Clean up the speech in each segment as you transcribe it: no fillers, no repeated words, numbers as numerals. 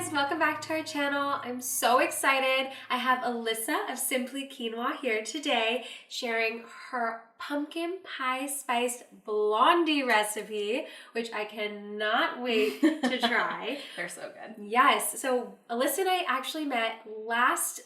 guys, welcome back to our channel. I'm so excited. I have Alyssa of Simply Quinoa here today sharing her pumpkin pie spice blondie recipe, which I cannot wait to try. They're so good. Yes, so Alyssa and I actually met last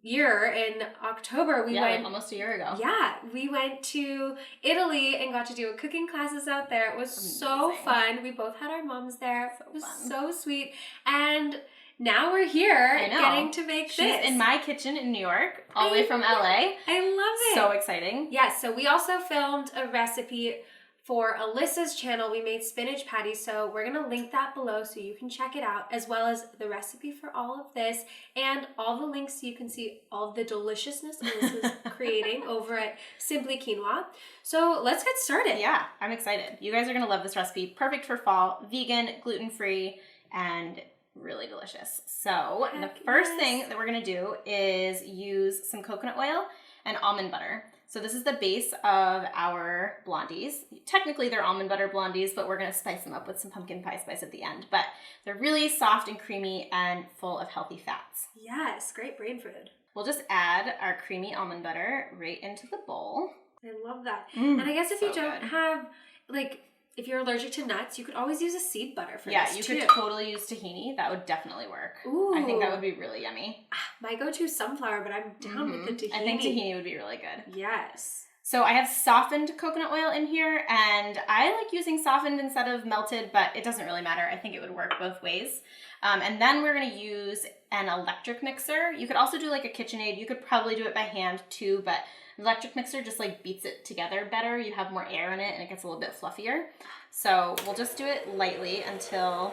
year in October. We went like almost a year ago. Yeah, we went to Italy and got to do a cooking classes out there. It was so fun. We both had our moms there. It was so sweet. And now we're here getting to make this. She's in my kitchen in New York, all the way from LA. I love it. So exciting. Yeah, so we also filmed a recipe for Alyssa's channel. We made spinach patties, so we're gonna link that below so you can check it out, as well as the recipe for all of this and all the links so you can see all the deliciousness Alyssa's creating over at Simply Quinoa. So let's get started. Yeah, I'm excited. You guys are gonna love this recipe. Perfect for fall, vegan, gluten-free, and really delicious. So the first thing that we're gonna do is use some coconut oil and almond butter. So this is the base of our blondies. Technically they're almond butter blondies, but we're gonna spice them up with some pumpkin pie spice at the end. But they're really soft and creamy and full of healthy fats. Yes, great brain food. We'll just add our creamy almond butter right into the bowl. I love that. And I guess if you don't have, like, if you're allergic to nuts, you could always use a seed butter for this too. Yeah, you could totally use tahini. That would definitely work. Ooh. I think that would be really yummy. My go-to is sunflower, but I'm down with the tahini. I think tahini would be really good. Yes. So I have softened coconut oil in here, and I like using softened instead of melted, but it doesn't really matter. I think it would work both ways. And then we're gonna use an electric mixer. You could also do like a KitchenAid. You could probably do it by hand too, but an electric mixer just like beats it together better. You have more air in it and it gets a little bit fluffier. So we'll just do it lightly until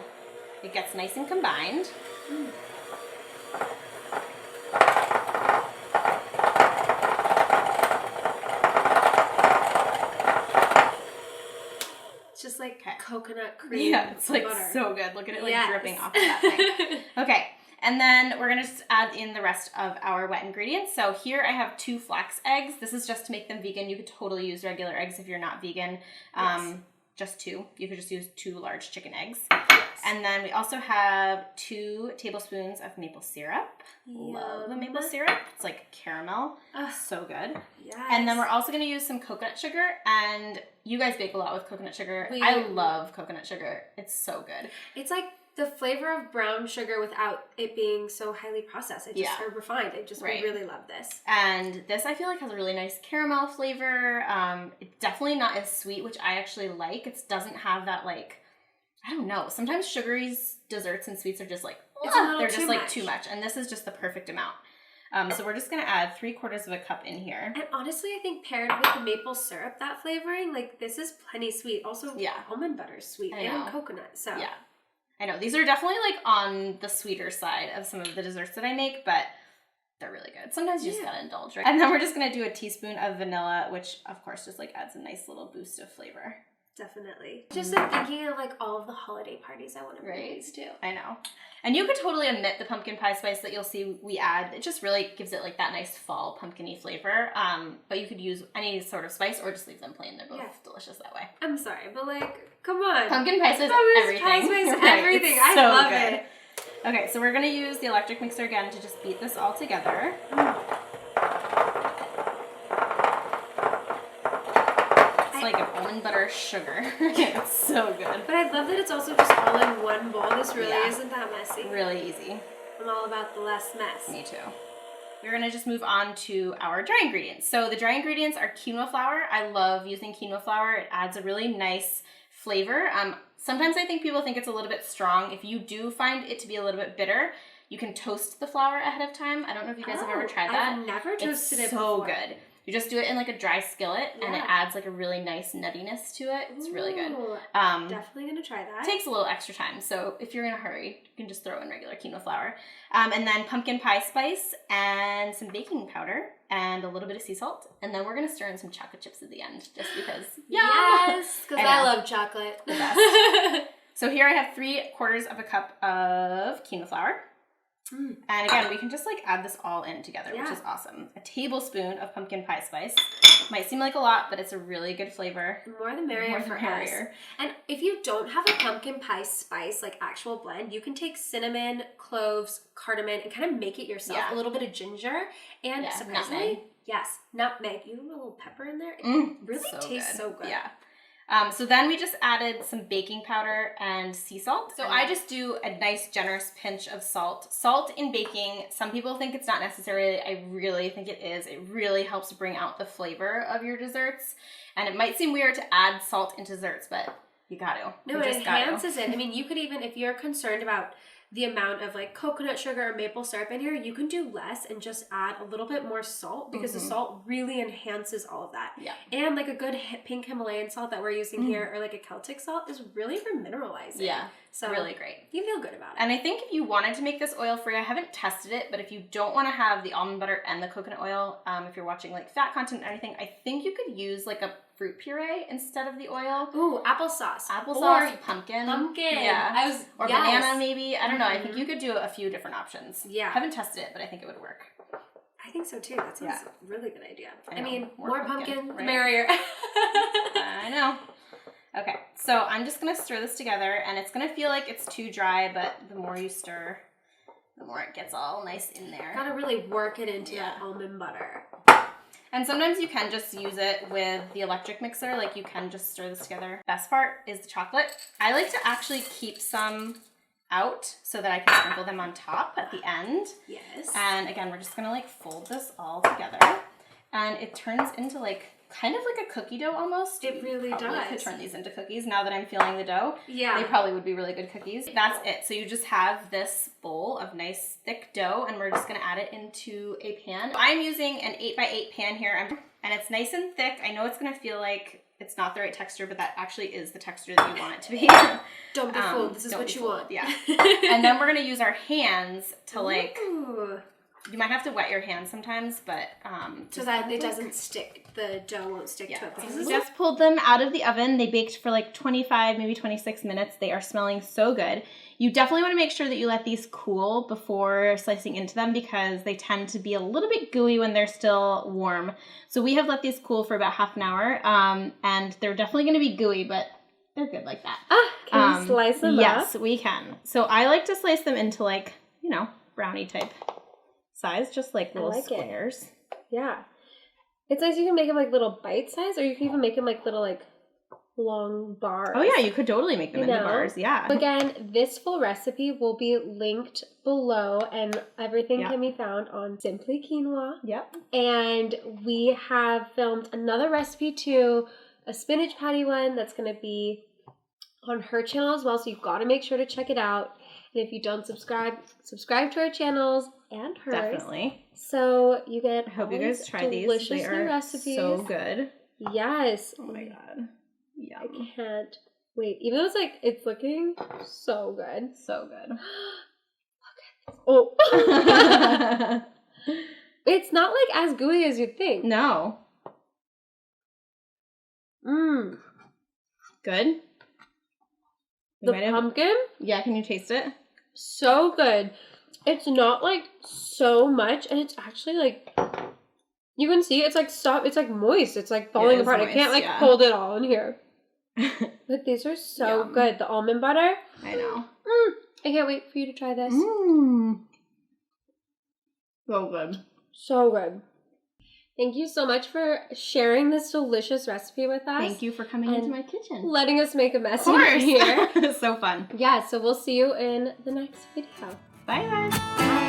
it gets nice and combined. It's just like coconut cream. Yeah, it's like butter. So good. Look at it like dripping off of that thing. Okay. And then we're gonna just add in the rest of our wet ingredients. So here I have 2 flax eggs. This is just to make them vegan. You could totally use regular eggs if you're not vegan. Just 2. You could just use 2 large chicken eggs. Yes. And then we also have 2 tablespoons of maple syrup. Love the maple syrup. It's like caramel. So good. Yes. And then we're also gonna use some coconut sugar. And you guys bake a lot with coconut sugar. I love coconut sugar. It's so good. It's like the flavor of brown sugar without it being so highly processed. Or refined. We really love this. And this I feel like has a really nice caramel flavor. It's definitely not as sweet, which I actually like. It doesn't have that like, I don't know. Sometimes sugary desserts and sweets are just like, they're just like too much. And this is just the perfect amount. So we're just gonna add 3/4 of a cup in here. And honestly, I think paired with the maple syrup, that flavoring, like this is plenty sweet. Also, almond butter is sweet and coconut. So yeah. I know, these are definitely like on the sweeter side of some of the desserts that I make, but they're really good. Sometimes you just gotta indulge, right? And then we're just gonna do a teaspoon of vanilla, which of course just like adds a nice little boost of flavor. Definitely. Just like thinking of like all of the holiday parties I want to bring these too. I know. And you could totally omit the pumpkin pie spice that you'll see we add. It just really gives it like that nice fall pumpkin-y flavor. But you could use any sort of spice or just leave them plain. They're both delicious that way. I'm sorry, but like, come on. Pumpkin pie spice everything. Pie spice everything. I love it. Okay, so we're gonna use the electric mixer again to just beat this all together. Like an almond butter sugar. It's so good. But I love that it's also just all in one bowl. This really isn't that messy. Really easy. I'm all about the less mess. Me too. We're gonna just move on to our dry ingredients. So the dry ingredients are quinoa flour. I love using quinoa flour. It adds a really nice flavor. Sometimes I think people think it's a little bit strong. If you do find it to be a little bit bitter, you can toast the flour ahead of time. I don't know if you guys have ever tried that. I've never toasted it so before. good. You just do it in like a dry skillet and it adds like a really nice nuttiness to it. It's really good. Definitely gonna try that. It takes a little extra time, so if you're in a hurry, you can just throw in regular quinoa flour. And then pumpkin pie spice and some baking powder and a little bit of sea salt. And then we're gonna stir in some chocolate chips at the end just because. Yes, because I love chocolate. The best. So here I have 3/4 of a cup of quinoa flour. And again, we can just like add this all in together, which is awesome. A tablespoon of pumpkin pie spice. Might seem like a lot, but it's a really good flavor. The more the merrier for us. And if you don't have a pumpkin pie spice, like actual blend, you can take cinnamon, cloves, cardamom, and kind of make it yourself. A little bit of ginger, and surprisingly, nutmeg. You have a little pepper in there. It really tastes so good. Yeah. So then we just added some baking powder and sea salt. So I just do a nice generous pinch of salt. Salt in baking, some people think it's not necessary. I really think it is. It really helps bring out the flavor of your desserts. And it might seem weird to add salt into desserts, but you got to. No, it enhances it. I mean, you could even, if you're concerned about the amount of like coconut sugar or maple syrup in here, you can do less and just add a little bit more salt because the salt really enhances all of that. Yeah. And like a good pink Himalayan salt that we're using here, or like a Celtic salt, is really for mineralizing. Yeah. So really great. You feel good about it. And I think if you wanted to make this oil free, I haven't tested it, but if you don't want to have the almond butter and the coconut oil, if you're watching like fat content or anything, I think you could use like a fruit puree instead of the oil. Ooh, applesauce. Applesauce, or pumpkin. Yeah. Or banana maybe. I don't know. I think you could do a few different options. Yeah. Haven't tested it, but I think it would work. I think so too. That sounds a really good idea. I mean, more pumpkin, right? The merrier. I know. Okay, so I'm just gonna stir this together, and it's gonna feel like it's too dry, but the more you stir, the more it gets all nice in there. Gotta really work it into that almond butter. And sometimes you can just use it with the electric mixer, like you can just stir this together. Best part is the chocolate. I like to actually keep some out so that I can sprinkle them on top at the end. Yes. And again, we're just gonna like fold this all together, and it turns into like kind of like a cookie dough almost. It really does. I could turn these into cookies now that I'm feeling the dough. Yeah. They probably would be really good cookies. That's it. So you just have this bowl of nice thick dough, and we're just gonna add it into a pan. I'm using an 8x8 pan here, and it's nice and thick. I know it's gonna feel like it's not the right texture, but that actually is the texture that you want it to be. Don't be fooled. This is what you want. Yeah. And then we're gonna use our hands to like, you might have to wet your hands sometimes, but so that it doesn't stick. The dough won't stick to it. We just pulled them out of the oven. They baked for like 25, maybe 26 minutes. They are smelling so good. You definitely want to make sure that you let these cool before slicing into them, because they tend to be a little bit gooey when they're still warm. So we have let these cool for about half an hour, and they're definitely going to be gooey, but they're good like that. Can you slice them up? Yes, we can. So I like to slice them into like, you know, brownie type size, just like little squares. Yeah. It's nice. You can make them like little bite size, or you can even make them like little like long bars. Oh yeah, you could totally make them into bars. Yeah. Again, this full recipe will be linked below, and everything can be found on Simply Quinoa. Yep. And we have filmed another recipe too, a spinach patty one that's going to be on her channel as well. So you've got to make sure to check it out. And if you don't subscribe to our channels and hers. Definitely. So you get I hope you guys try these. They are recipes. So good. Yes. Oh my god. Yum. I can't wait. Even though it's looking so good. So good. Look at this. Oh. It's not like as gooey as you'd think. No. Mmm. Good? The pumpkin? Yeah, can you taste it? So good. It's not like so much, and it's actually like, you can see it's like it's like moist. It's like falling apart. Moist, I can't like hold it all in here. But these are so good. The almond butter. I know. I can't wait for you to try this. So good. So good. Thank you so much for sharing this delicious recipe with us. Thank you for coming into my kitchen. Letting us make a mess in here. It's so fun. Yeah, so we'll see you in the next video. Bye, guys.